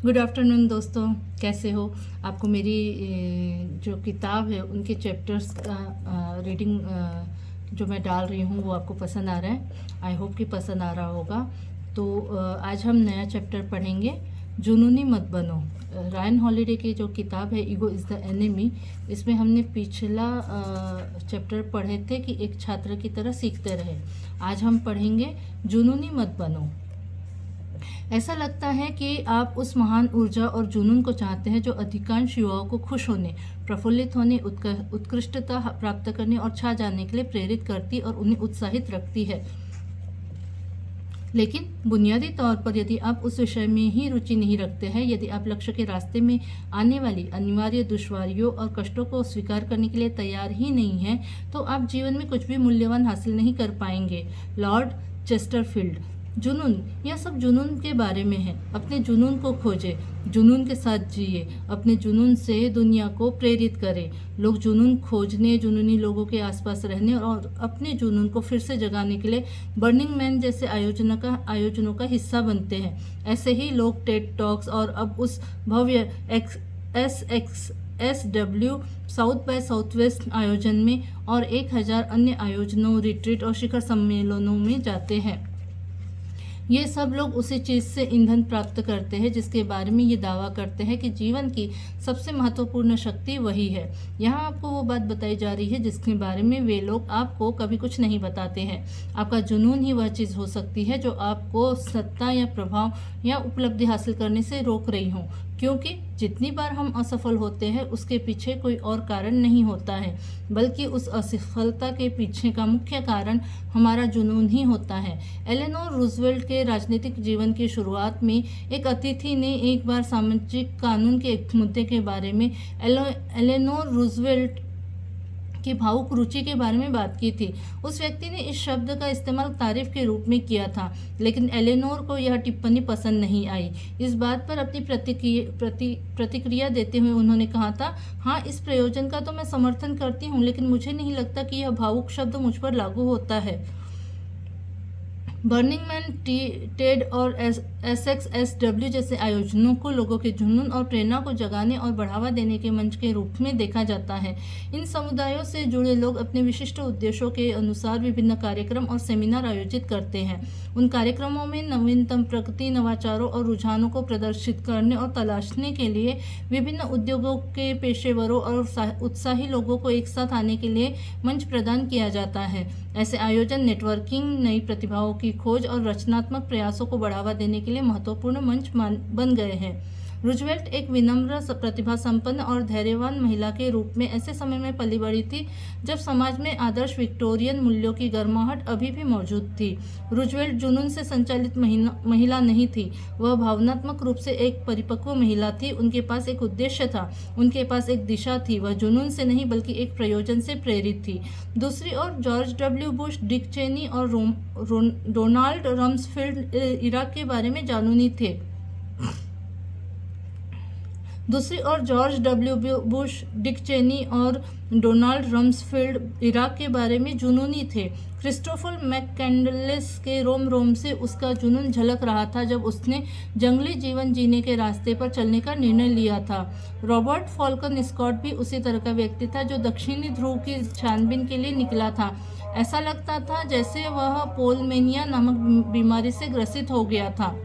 Good afternoon दोस्तों, कैसे हो? आपको मेरी जो किताब है उनके चैप्टर्स का रीडिंग जो मैं डाल रही हूँ वो आपको पसंद आ रहा है। आई होप कि पसंद आ रहा होगा। तो आज हम नया चैप्टर पढ़ेंगे, जुनूनी मत बनो। रायन हॉलिडे की जो किताब है ईगो इज़ द एनिमी, इसमें हमने पिछला चैप्टर पढ़े थे कि एक छात्र की तरह सीखते रहे। आज हम पढ़ेंगे जुनूनी मत बनो। ऐसा लगता है कि आप उस महान ऊर्जा और जुनून को चाहते हैं जो अधिकांश युवाओं को खुश होने, प्रफुल्लित होने, उत्कृष्टता प्राप्त करने और छा जाने के लिए प्रेरित करती और उन्हें उत्साहित रखती है। लेकिन बुनियादी तौर पर यदि आप उस विषय में ही रुचि नहीं रखते हैं, यदि आप लक्ष्य के रास्ते में आने वाली अनिवार्य दुश्वारियों और कष्टों को स्वीकार करने के लिए तैयार ही नहीं हैं, तो आप जीवन में कुछ भी मूल्यवान हासिल नहीं कर पाएंगे। Lord Chesterfield. जुनून, यह सब जुनून के बारे में है। अपने जुनून को खोजें, जुनून के साथ जिए, अपने जुनून से दुनिया को प्रेरित करें। लोग जुनून खोजने, जुनूनी लोगों के आसपास रहने और अपने जुनून को फिर से जगाने के लिए बर्निंग मैन जैसे आयोजनों का हिस्सा बनते हैं। ऐसे ही लोग टेड टॉक्स और अब उस भव्य SXSW साउथ बाय साउथवेस्ट आयोजन में और 1000 अन्य आयोजनों, रिट्रीट और शिखर सम्मेलनों में जाते हैं। ये सब लोग उसी चीज़ से ईंधन प्राप्त करते हैं जिसके बारे में ये दावा करते हैं कि जीवन की सबसे महत्वपूर्ण शक्ति वही है। यहाँ आपको वो बात बताई जा रही है जिसके बारे में वे लोग आपको कभी कुछ नहीं बताते हैं। आपका जुनून ही वह चीज़ हो सकती है जो आपको सत्ता या प्रभाव या उपलब्धि हासिल करने से रोक रही हो, क्योंकि जितनी बार हम असफल होते हैं उसके पीछे कोई और कारण नहीं होता है, बल्कि उस असफलता के पीछे का मुख्य कारण हमारा जुनून ही होता है। एलेनोर रूजवेल्ट के राजनीतिक जीवन की शुरुआत में एक अतिथि ने एक बार सामाजिक कानून के एक मुद्दे के बारे में एलेनोर रूजवेल्ट की भावुक रुचि के बारे में बात की थी। उस व्यक्ति ने इस शब्द का इस्तेमाल तारीफ के रूप में किया था, लेकिन एलेनोर को यह टिप्पणी पसंद नहीं आई। इस बात पर अपनी प्रतिक्रिया देते हुए उन्होंने कहा था, हाँ, इस प्रयोजन का तो मैं समर्थन करती हूँ, लेकिन मुझे नहीं लगता कि यह भावुक शब्द मुझ पर लागू होता है। बर्निंग मैन, टेड और SXSW जैसे आयोजनों को लोगों के जुनून और प्रेरणा को जगाने और बढ़ावा देने के मंच के रूप में देखा जाता है। इन समुदायों से जुड़े लोग अपने विशिष्ट उद्देश्यों के अनुसार विभिन्न कार्यक्रम और सेमिनार आयोजित करते हैं। उन कार्यक्रमों में नवीनतम प्रगति, नवाचारों और रुझानों को प्रदर्शित करने और तलाशने के लिए विभिन्न उद्योगों के पेशेवरों और उत्साही लोगों को एक साथ आने के लिए मंच प्रदान किया जाता है। ऐसे आयोजन नेटवर्किंग, नई प्रतिभाओं की खोज और रचनात्मक प्रयासों को बढ़ावा देने के लिए महत्वपूर्ण मंच बन गए हैं। रूजवेल्ट एक विनम्र, प्रतिभा संपन्न और धैर्यवान महिला के रूप में ऐसे समय में पली बड़ी थी जब समाज में आदर्श विक्टोरियन मूल्यों की गर्माहट अभी भी मौजूद थी। रूजवेल्ट जुनून से संचालित महिला नहीं थी, वह भावनात्मक रूप से एक परिपक्व महिला थी। उनके पास एक उद्देश्य था, उनके पास एक दिशा थी। वह जुनून से नहीं बल्कि एक प्रयोजन से प्रेरित थी। दूसरी ओर George W Bush, Dick Cheney और डोनाल्ड रम्सफील्ड इराक के बारे में जुनूनी थे। दूसरी ओर George W Bush, Dick Cheney और डोनाल्ड रम्सफील्ड इराक के बारे में जुनूनी थे। क्रिस्टोफर मैककैंडलेस के रोम रोम से उसका जुनून झलक रहा था जब उसने जंगली जीवन जीने के रास्ते पर चलने का निर्णय लिया था। रॉबर्ट फॉल्कन स्कॉट भी उसी तरह का व्यक्ति था जो दक्षिणी ध्रुव की छानबीन के लिए निकला था। ऐसा लगता था जैसे वह पोलमेनिया नामक बीमारी से ग्रसित हो गया था।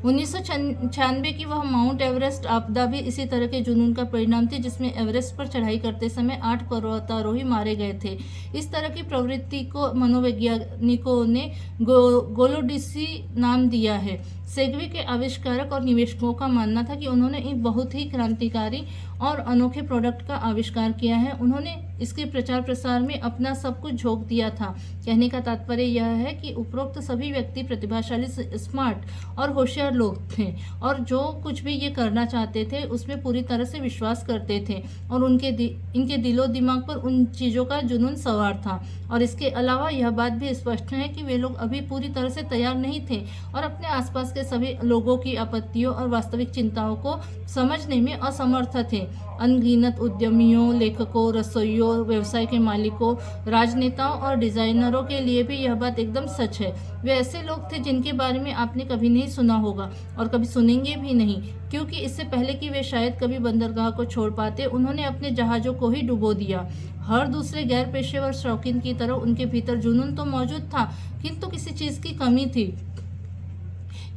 1996 की वह माउंट एवरेस्ट आपदा भी इसी तरह के जुनून का परिणाम थी, जिसमें एवरेस्ट पर चढ़ाई करते समय 8 पर्वतारोही मारे गए थे। इस तरह की प्रवृत्ति को मनोवैज्ञानिकों ने गोलोडिसी नाम दिया है। सेगवे के आविष्कारक और निवेशकों का मानना था कि उन्होंने एक बहुत ही क्रांतिकारी और अनोखे प्रोडक्ट का आविष्कार किया है। उन्होंने इसके प्रचार प्रसार में अपना सब कुछ झोंक दिया था। कहने का तात्पर्य यह है कि उपरोक्त सभी व्यक्ति प्रतिभाशाली, स्मार्ट और होशियार लोग थे और जो कुछ भी ये करना चाहते थे उसमें पूरी तरह से विश्वास करते थे और इनके दिलो दिमाग पर उन चीज़ों का जुनून सवार था। और इसके अलावा यह बात भी स्पष्ट है कि वे लोग अभी पूरी तरह से तैयार नहीं थे और अपने आसपास के सभी लोगों की आपत्तियों और वास्तविक चिंताओं को समझने में असमर्थ थे। अनगिनत उद्यमियों, लेखकों, रसोइयों, व्यवसाय के मालिकों, राजनेताओं और डिजाइनरों के लिए भी यह बात एकदम सच है। वे ऐसे लोग थे जिनके बारे में आपने कभी नहीं सुना होगा और कभी सुनेंगे भी नहीं, क्योंकि इससे पहले कि वे शायद कभी बंदरगाह को छोड़ पाते, उन्होंने अपने जहाज़ों को ही डुबो दिया। हर दूसरे गैर पेशेवर शौकीन की तरह उनके भीतर जुनून तो मौजूद था, किंतु किसी चीज़ की कमी थी।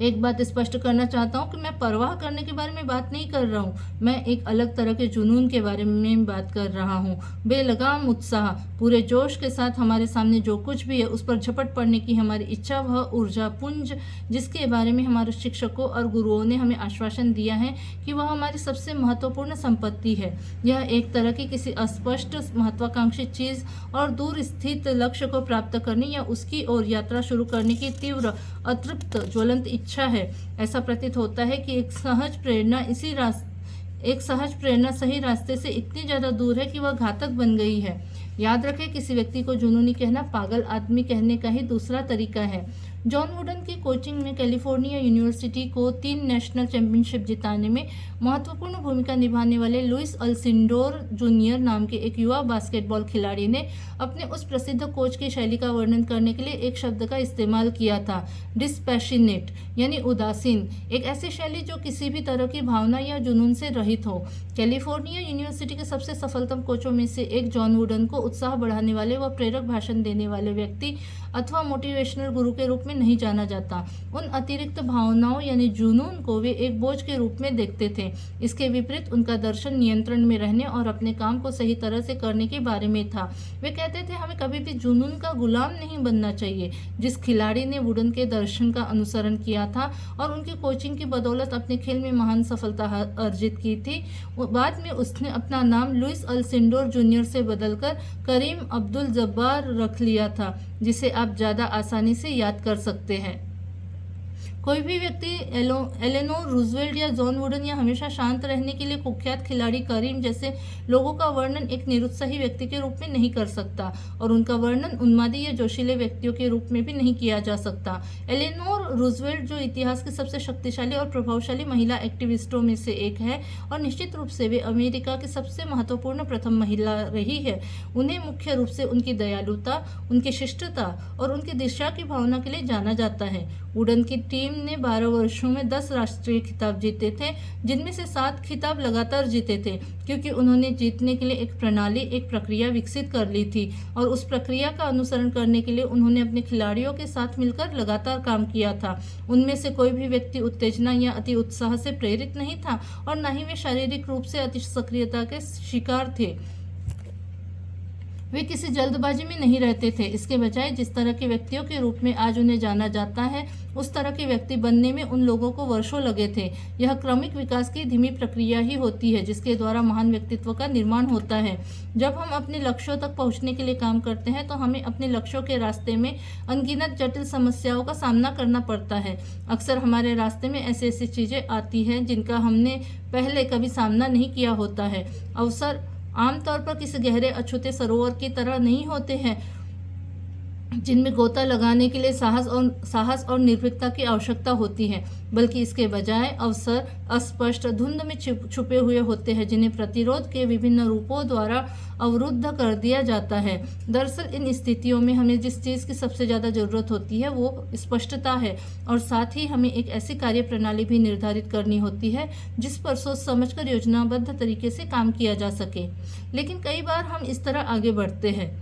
एक बात स्पष्ट करना चाहता हूँ कि मैं परवाह करने के बारे में बात नहीं कर रहा हूँ, मैं एक अलग तरह के जुनून के बारे में बात कर रहा हूँ। बेलगाम उत्साह, पूरे जोश के साथ हमारे सामने जो कुछ भी है उस पर झपट पड़ने की हमारी इच्छा, वह ऊर्जा पुंज जिसके बारे में हमारे शिक्षकों और गुरुओं ने हमें आश्वासन दिया है कि वह हमारी सबसे महत्वपूर्ण संपत्ति है। यह एक तरह की किसी अस्पष्ट महत्वाकांक्षी चीज़ और दूर स्थित लक्ष्य को प्राप्त करने या उसकी ओर यात्रा शुरू करने की तीव्र, अतृप्त, ज्वलंत इच्छा है। ऐसा प्रतीत होता है कि एक सहज प्रेरणा सही रास्ते से इतनी ज़्यादा दूर है कि वह घातक बन गई है। याद रखें, किसी व्यक्ति को जुनूनी कहना पागल आदमी कहने का ही दूसरा तरीका है। जॉन वुडन की कोचिंग में कैलिफोर्निया यूनिवर्सिटी को 3 नेशनल चैंपियनशिप जिताने में महत्वपूर्ण भूमिका निभाने वाले लुइस अल्सिंडोर जूनियर नाम के एक युवा बास्केटबॉल खिलाड़ी ने अपने उस प्रसिद्ध कोच की शैली का वर्णन करने के लिए एक शब्द का इस्तेमाल किया था, डिस्पैशनेट, यानी उदासीन। एक ऐसी शैली जो किसी भी तरह की भावना या जुनून से रहित हो। कैलिफोर्निया यूनिवर्सिटी के सबसे सफलतम कोचों में से एक जॉन वुडन को उत्साह बढ़ाने वाले व प्रेरक भाषण देने वाले व्यक्ति अथवा मोटिवेशनल गुरु के रूप में नहीं जाना जाता। उन अतिरिक्त भावनाओं यानी जुनून को वे एक बोझ के रूप में देखते थे। इसके विपरीत उनका दर्शन नियंत्रण में रहने और अपने काम को सही तरह से करने के बारे में था। वे कहते थे, हमें कभी भी जुनून का गुलाम नहीं बनना चाहिए। जिस खिलाड़ी ने वुडन के दर्शन का अनुसरण किया था और उनकी कोचिंग की बदौलत अपने खेल में महान सफलता अर्जित की थी, बाद में उसने अपना नाम लुइस अल्सिंडोर जूनियर से बदलकर करीम अब्दुल जब्बार रख लिया था, जिसे आप ज़्यादा आसानी से याद कर सकते हैं। कोई भी व्यक्ति एलेनोर रूजवेल्ट या जॉन वुडन या हमेशा शांत रहने के लिए कुख्यात खिलाड़ी करीम जैसे लोगों का वर्णन एक निरुत्साही व्यक्ति के रूप में नहीं कर सकता, और उनका वर्णन उन्मादी या जोशीले व्यक्तियों के रूप में भी नहीं किया जा सकता। एलेनोर रूजवेल्ट, जो इतिहास की सबसे शक्तिशाली और प्रभावशाली महिला एक्टिविस्टों में से एक है और निश्चित रूप से वे अमेरिका की सबसे महत्वपूर्ण प्रथम महिला रही है, उन्हें मुख्य रूप से उनकी दयालुता, उनकी शिष्टता और उनकी दिशा की भावना के लिए जाना जाता है। वुडन की टीम ने 12 वर्षों में 10 राष्ट्रीय खिताब जीते थे, जिनमें से 7 खिताब लगातार जीते थे, क्योंकि उन्होंने जीतने के लिए एक प्रणाली, एक प्रक्रिया विकसित कर ली थी, और उस प्रक्रिया का अनुसरण करने के लिए उन्होंने अपने खिलाड़ियों के साथ मिलकर लगातार काम किया था। उनमें से कोई भी व्यक्ति उत्तेजना या अति उत्साह से प्रेरित नहीं था और न ही वे शारीरिक रूप से अति सक्रियता के शिकार थे। वे किसी जल्दबाजी में नहीं रहते थे। इसके बजाय जिस तरह के व्यक्तियों के रूप में आज उन्हें जाना जाता है, उस तरह के व्यक्ति बनने में उन लोगों को वर्षों लगे थे। यह क्रमिक विकास की धीमी प्रक्रिया ही होती है जिसके द्वारा महान व्यक्तित्व का निर्माण होता है। जब हम अपने लक्ष्यों तक पहुंचने के लिए काम करते हैं तो हमें अपने लक्ष्यों के रास्ते में अनगिनत जटिल समस्याओं का सामना करना पड़ता है। अक्सर हमारे रास्ते में ऐसी ऐसी चीज़ें आती हैं जिनका हमने पहले कभी सामना नहीं किया होता है। अवसर आमतौर पर किसी गहरे अछूते सरोवर की तरह नहीं होते हैं जिनमें गोता लगाने के लिए साहस और निर्भीकता की आवश्यकता होती है, बल्कि इसके बजाय अवसर अस्पष्ट धुंध में छुपे हुए होते हैं जिन्हें प्रतिरोध के विभिन्न रूपों द्वारा अवरुद्ध कर दिया जाता है। दरअसल इन स्थितियों में हमें जिस चीज़ की सबसे ज़्यादा ज़रूरत होती है वो स्पष्टता है, और साथ ही हमें एक ऐसी कार्य प्रणाली भी निर्धारित करनी होती है जिस पर सोच समझकर योजनाबद्ध तरीके से काम किया जा सके। लेकिन कई बार हम इस तरह आगे बढ़ते हैं,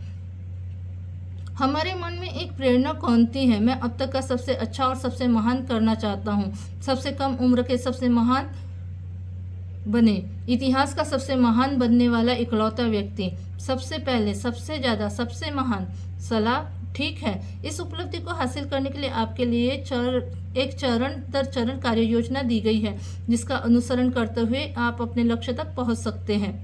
हमारे मन में एक प्रेरणा कौंधती है, मैं अब तक का सबसे अच्छा और सबसे महान करना चाहता हूँ, सबसे कम उम्र के सबसे महान बने, इतिहास का सबसे महान बनने वाला इकलौता व्यक्ति, सबसे पहले, सबसे ज़्यादा, सबसे महान। सलाह ठीक है। इस उपलब्धि को हासिल करने के लिए आपके लिए एक चरण दर चरण कार्य योजना दी गई है जिसका अनुसरण करते हुए आप अपने लक्ष्य तक पहुँच सकते हैं।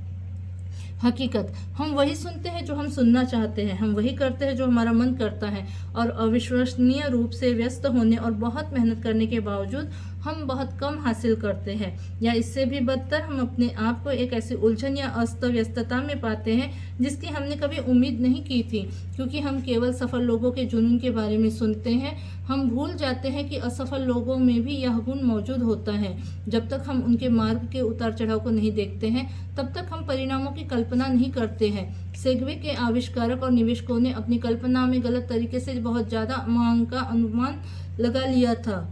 हकीकत, हम वही सुनते हैं जो हम सुनना चाहते हैं, हम वही करते हैं जो हमारा मन करता है, और अविश्वसनीय रूप से व्यस्त होने और बहुत मेहनत करने के बावजूद हम बहुत कम हासिल करते हैं, या इससे भी बदतर हम अपने आप को एक ऐसी उलझन या अस्त व्यस्तता में पाते हैं जिसकी हमने कभी उम्मीद नहीं की थी। क्योंकि हम केवल सफल लोगों के जुनून के बारे में सुनते हैं, हम भूल जाते हैं कि असफल लोगों में भी यह गुण मौजूद होता है। जब तक हम उनके मार्ग के उतार चढ़ाव को नहीं देखते हैं, तब तक हम परिणामों की कल्पना नहीं करते हैं। सेगवे के आविष्कारक और निवेशकों ने अपनी कल्पना में गलत तरीके से बहुत ज़्यादा मांग का अनुमान लगा लिया था,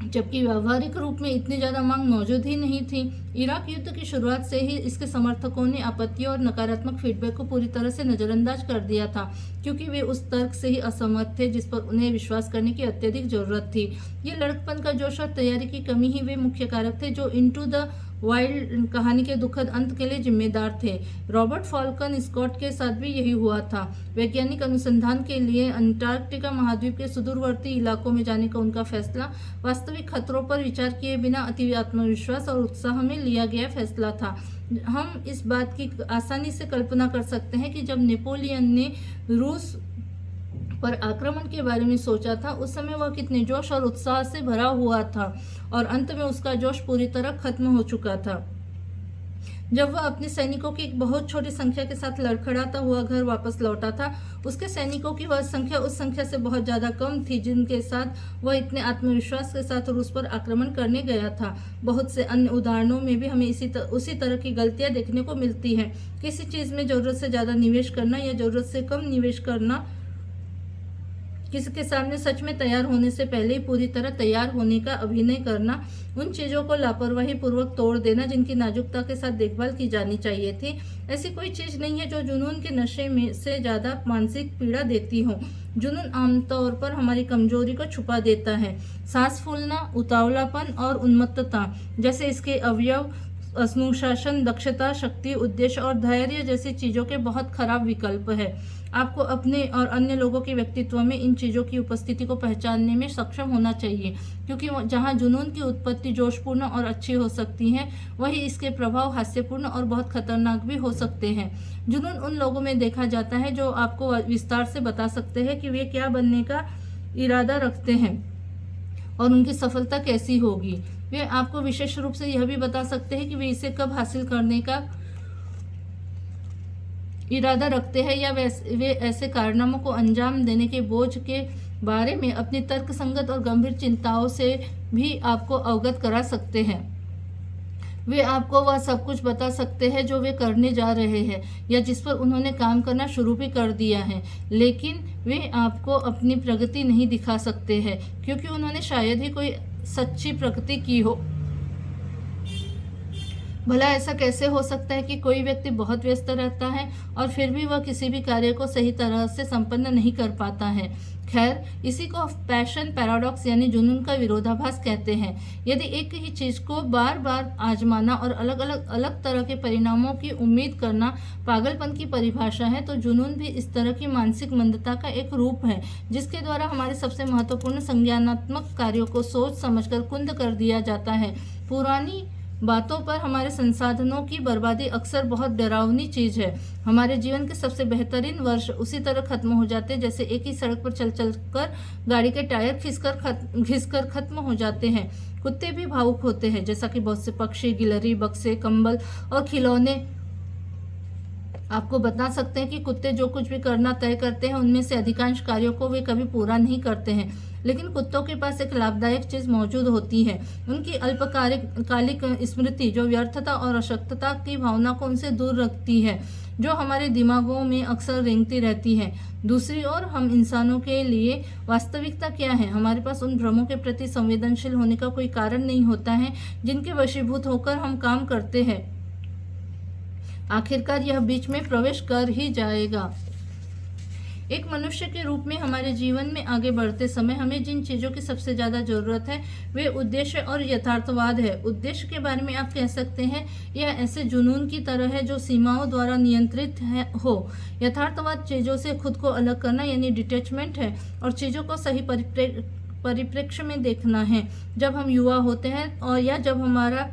जबकि व्यावहारिक रूप में इतनी ज़्यादा मांग मौजूद ही नहीं थी। इराक युद्ध की शुरुआत से ही इसके समर्थकों ने आपत्तियों और नकारात्मक फीडबैक को पूरी तरह से नज़रअंदाज कर दिया था, क्योंकि वे उस तर्क से ही असहमत थे जिस पर उन्हें विश्वास करने की अत्यधिक जरूरत थी। ये लड़कपन का जोश और तैयारी की कमी ही वे मुख्य कारक थे जो इनटू द वाइल्ड कहानी के दुखद अंत के लिए जिम्मेदार थे। रॉबर्ट फॉल्कन स्कॉट के साथ भी यही हुआ था। वैज्ञानिक अनुसंधान के लिए अंटार्कटिका महाद्वीप के सुदूरवर्ती इलाकों में जाने का उनका फैसला वास्तविक खतरों पर विचार किए बिना अति आत्मविश्वास और उत्साह में लिया गया फैसला था। हम इस बात की आसानी से कल्पना कर सकते हैं कि जब नेपोलियन ने रूस पर आक्रमण के बारे में सोचा था, उस समय वह कितने जोश और उत्साह से भरा हुआ था, और अंत में उसका जोश पूरी तरह खत्म हो चुका था। जब वह अपने सैनिकों की एक बहुत छोटी संख्या के साथ लड़खड़ाता हुआ घर वापस लौटा था, उसके सैनिकों की वह संख्या उस संख्या से बहुत ज़्यादा कम थी जिनके साथ वह इतने आत्मविश्वास के साथ रूस पर आक्रमण करने गया था। बहुत से अन्य उदाहरणों में भी हमें उसी तरह की गलतियां देखने को मिलती हैं। किसी चीज़ में ज़रूरत से ज़्यादा निवेश करना या ज़रूरत से कम निवेश करना, किसी के सामने सच में तैयार होने से पहले ही पूरी तरह तैयार होने का अभिनय करना, उन चीज़ों को लापरवाही पूर्वक तोड़ देना जिनकी नाजुकता के साथ देखभाल की जानी चाहिए थी। ऐसी कोई चीज़ नहीं है जो जुनून के नशे में से ज़्यादा मानसिक पीड़ा देती हो। जुनून आमतौर पर हमारी कमजोरी को छुपा देता है। सांस फूलना, उतावलापन और उन्मत्तता जैसे इसके अवयव अनुशासन, दक्षता, शक्ति, उद्देश्य और धैर्य जैसी चीज़ों के बहुत खराब विकल्प है। आपको अपने और अन्य लोगों के व्यक्तित्व में इन चीज़ों की उपस्थिति को पहचानने में सक्षम होना चाहिए, क्योंकि जहाँ जुनून की उत्पत्ति जोशपूर्ण और अच्छी हो सकती है, वहीं इसके प्रभाव हास्यपूर्ण और बहुत खतरनाक भी हो सकते हैं। जुनून उन लोगों में देखा जाता है जो आपको विस्तार से बता सकते हैं कि वे क्या बनने का इरादा रखते हैं और उनकी सफलता कैसी होगी। वे आपको विशेष रूप से यह भी बता सकते हैं कि वे इसे कब हासिल करने का इरादा रखते हैं, या वे ऐसे कारनामों को अंजाम देने के बोझ के बारे में अपनी तर्कसंगत और गंभीर चिंताओं से भी आपको अवगत करा सकते हैं। वे आपको वह सब कुछ बता सकते हैं जो वे करने जा रहे हैं या जिस पर उन्होंने काम करना शुरू भी कर दिया है, लेकिन वे आपको अपनी प्रगति नहीं दिखा सकते हैं क्योंकि उन्होंने शायद ही कोई सच्ची प्रगति की हो। भला ऐसा कैसे हो सकता है कि कोई व्यक्ति बहुत व्यस्त रहता है और फिर भी वह किसी भी कार्य को सही तरह से संपन्न नहीं कर पाता है। खैर, इसी को पैशन पैराडॉक्स यानी जुनून का विरोधाभास कहते हैं। यदि एक ही चीज़ को बार बार आजमाना और अलग तरह के परिणामों की उम्मीद करना पागलपन की परिभाषा है, तो जुनून भी इस तरह की मानसिक मंदता का एक रूप है जिसके द्वारा हमारे सबसे महत्वपूर्ण संज्ञानात्मक कार्यों को सोच समझकर कुंद कर दिया जाता है। पुरानी बातों पर हमारे संसाधनों की बर्बादी अक्सर बहुत डरावनी चीज़ है। हमारे जीवन के सबसे बेहतरीन वर्ष उसी तरह खत्म हो जाते हैं जैसे एक ही सड़क पर चल कर गाड़ी के टायर घिसकर खत्म हो जाते हैं। कुत्ते भी भावुक होते हैं, जैसा कि बहुत से पक्षी, गिलहरी, बक्से, कंबल और खिलौने आपको बता सकते हैं कि कुत्ते जो कुछ भी करना तय करते हैं उनमें से अधिकांश कार्यों को वे कभी पूरा नहीं करते हैं। लेकिन कुत्तों के पास एक लाभदायक चीज़ मौजूद होती है, उनकी अल्पकालिक स्मृति जो व्यर्थता और अशक्तता की भावना को उनसे दूर रखती है, जो हमारे दिमागों में अक्सर रेंगती रहती है। दूसरी ओर हम इंसानों के लिए वास्तविकता क्या है? हमारे पास उन भ्रमों के प्रति संवेदनशील होने का कोई कारण नहीं होता है जिनके वशीभूत होकर हम काम करते हैं। आखिरकार यह बीच में प्रवेश कर ही जाएगा। एक मनुष्य के रूप में हमारे जीवन में आगे बढ़ते समय हमें जिन चीज़ों की सबसे ज़्यादा ज़रूरत है वे उद्देश्य और यथार्थवाद है। उद्देश्य के बारे में आप कह सकते हैं यह ऐसे जुनून की तरह है जो सीमाओं द्वारा नियंत्रित हो। यथार्थवाद चीज़ों से खुद को अलग करना यानी डिटैचमेंट है और चीज़ों को सही परिप्रेक्ष्य में देखना है। जब हम युवा होते हैं और या जब हमारा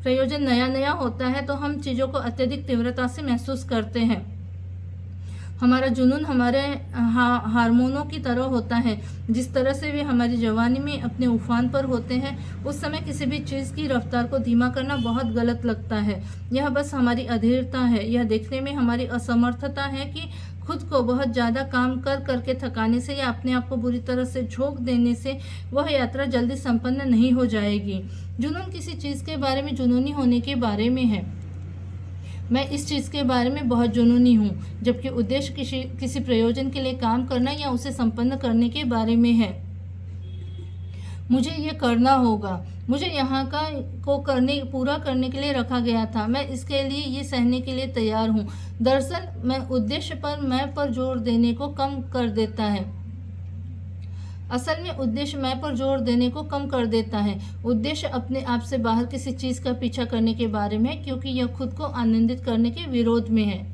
प्रयोजन नया होता है तो हम चीज़ों को अत्यधिक तीव्रता से महसूस करते हैं। हमारा जुनून हमारे हार्मोनों की तरह होता है। जिस तरह से वे हमारी जवानी में अपने उफान पर होते हैं, उस समय किसी भी चीज़ की रफ्तार को धीमा करना बहुत गलत लगता है। यह बस हमारी अधीरता है। यह देखने में हमारी असमर्थता है कि खुद को बहुत ज़्यादा काम कर करके थकाने से या अपने आप को बुरी तरह से झोंक देने से वह यात्रा जल्दी संपन्न नहीं हो जाएगी। जुनून किसी चीज़ के बारे में जुनूनी होने के बारे में है। मैं इस चीज़ के बारे में बहुत जुनूनी हूँ, जबकि उद्देश्य किसी प्रयोजन के लिए काम करना या उसे संपन्न करने के बारे में है। मुझे ये करना होगा। मुझे यहाँ का को पूरा करने के लिए रखा गया था। मैं इसके लिए ये सहने के लिए तैयार हूँ। दरअसल मैं उद्देश्य पर मैं पर जोर देने को कम कर देता है। असल में उद्देश्य मैं पर जोर देने को कम कर देता है। उद्देश्य अपने आप से बाहर किसी चीज़ का पीछा करने के बारे में है, क्योंकि यह खुद को आनंदित करने के विरोध में है।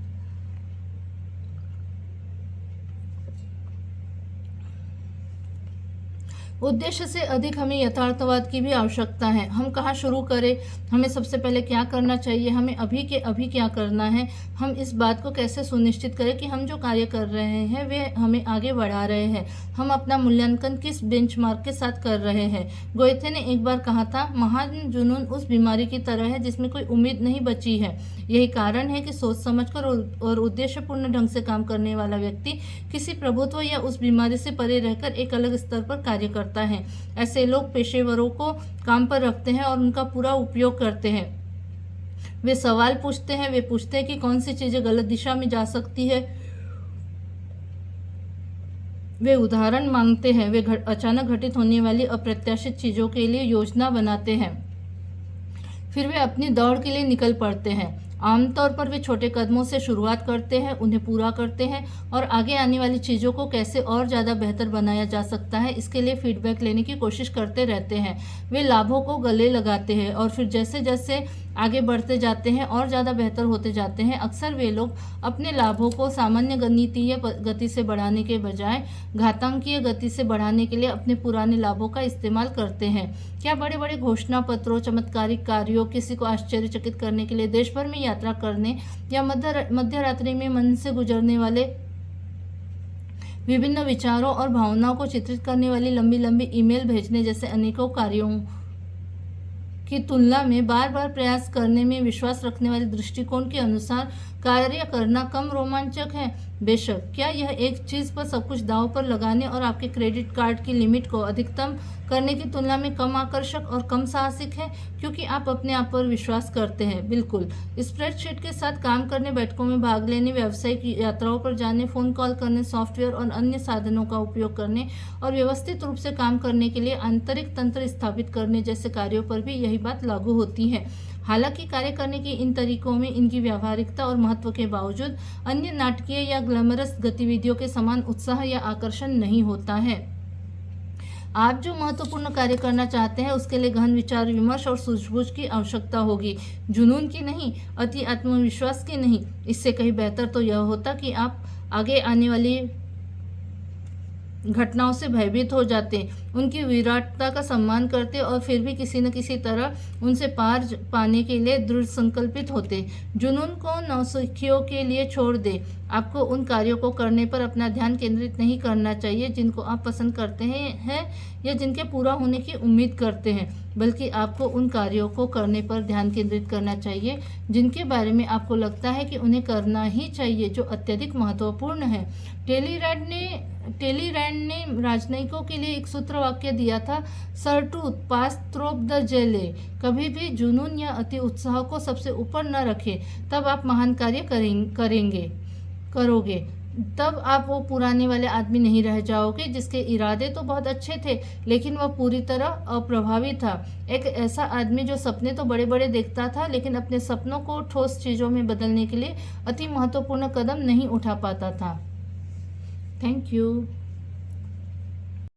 उद्देश्य से अधिक हमें यथार्थवाद की भी आवश्यकता है। हम कहाँ शुरू करें, हमें सबसे पहले क्या करना चाहिए, हमें अभी के अभी क्या करना है, हम इस बात को कैसे सुनिश्चित करें कि हम जो कार्य कर रहे हैं वे हमें आगे बढ़ा रहे हैं, हम अपना मूल्यांकन किस बेंचमार्क के साथ कर रहे हैं। गोएथे ने एक बार कहा था, महान जुनून उस बीमारी की तरह है जिसमें कोई उम्मीद नहीं बची है। यही कारण है कि सोच समझकर और उद्देश्यपूर्ण ढंग से काम करने वाला व्यक्ति किसी प्रभुत्व या उस बीमारी से परे रहकर एक अलग स्तर पर कार्य करता है। ऐसे लोग पेशेवरों को काम पर रखते हैं और उनका पूरा उपयोग करते हैं। वे सवाल पूछते हैं, वे पूछते हैं कि कौन सी चीजें गलत दिशा में जा सकती है। वे उदाहरण मांगते हैं, वे अचानक घटित होने वाली अप्रत्याशित चीजों के लिए योजना बनाते हैं, फिर वे अपनी दौड़ के लिए निकल पड़ते हैं। आमतौर पर वे छोटे कदमों से शुरुआत करते हैं, उन्हें पूरा करते हैं और आगे आने वाली चीज़ों को कैसे और ज़्यादा बेहतर बनाया जा सकता है इसके लिए फीडबैक लेने की कोशिश करते रहते हैं। वे लाभों को गले लगाते हैं और फिर जैसे जैसे आगे बढ़ते जाते हैं और ज़्यादा बेहतर होते जाते हैं। अक्सर वे लोग अपने लाभों को सामान्य गणितीय गति से बढ़ाने के बजाय घातांकीय गति से बढ़ाने के लिए अपने पुराने लाभों का इस्तेमाल करते हैं। क्या बड़े बड़े घोषणा पत्रों, चमत्कारिक कार्यों, किसी को आश्चर्यचकित करने के लिए देश भर में यात्रा करने या मध्य रात्रि में मन से गुजरने वाले विभिन्न विचारों और भावनाओं को चित्रित करने वाली लंबी लंबी ईमेल भेजने जैसे अनेकों कार्यों की तुलना में बार बार प्रयास करने में विश्वास रखने वाले दृष्टिकोण के अनुसार कार्य करना कम रोमांचक है? बेशक, क्या यह एक चीज़ पर सब कुछ दांव पर लगाने और आपके क्रेडिट कार्ड की लिमिट को अधिकतम करने की तुलना में कम आकर्षक और कम साहसिक है, क्योंकि आप अपने आप पर विश्वास करते हैं? बिल्कुल। स्प्रेडशीट के साथ काम करने, बैठकों में भाग लेने, व्यावसायिक यात्राओं पर जाने, फ़ोन कॉल करने, सॉफ्टवेयर और अन्य साधनों का उपयोग करने और व्यवस्थित रूप से काम करने के लिए आंतरिक तंत्र स्थापित करने जैसे कार्यों पर भी यही बात लागू होती है। हालांकि कार्य करने के इन तरीकों में इनकी व्यावहारिकता और महत्व के बावजूद अन्य नाटकीय या ग्लैमरस गतिविधियों के समान उत्साह या आकर्षण नहीं होता है। आप जो महत्वपूर्ण कार्य करना चाहते हैं उसके लिए गहन विचार विमर्श और सूझबूझ की आवश्यकता होगी, जुनून की नहीं, अति आत्मविश्वास की नहीं। इससे कहीं बेहतर तो यह होता कि आप आगे आने वाली घटनाओं से भयभीत हो जाते, उनकी विराटता का सम्मान करते और फिर भी किसी न किसी तरह उनसे पार पाने के लिए दृढ़ संकल्पित होते। जुनून को नौसिखियों के लिए छोड़ दे। आपको उन कार्यों को करने पर अपना ध्यान केंद्रित नहीं करना चाहिए जिनको आप पसंद करते हैं या जिनके पूरा होने की उम्मीद करते हैं, बल्कि आपको उन कार्यों को करने पर ध्यान केंद्रित करना चाहिए जिनके बारे में आपको लगता है कि उन्हें करना ही चाहिए, जो अत्यधिक महत्वपूर्ण है। टेलीरैंड ने राजनयिकों के लिए एक सूत्र वाक्य दिया था, सरटूथ पास थ्रोप द जेले। कभी भी जुनून या अति उत्साह को सबसे ऊपर न रखें, तब आप महान कार्य करोगे। तब आप वो पुराने वाले आदमी नहीं रह जाओगे जिसके इरादे तो बहुत अच्छे थे लेकिन वह पूरी तरह अप्रभावी था। एक ऐसा आदमी जो सपने तो बड़े बड़े देखता था लेकिन अपने सपनों को ठोस चीज़ों में बदलने के लिए अति महत्वपूर्ण कदम नहीं उठा पाता था। Thank you.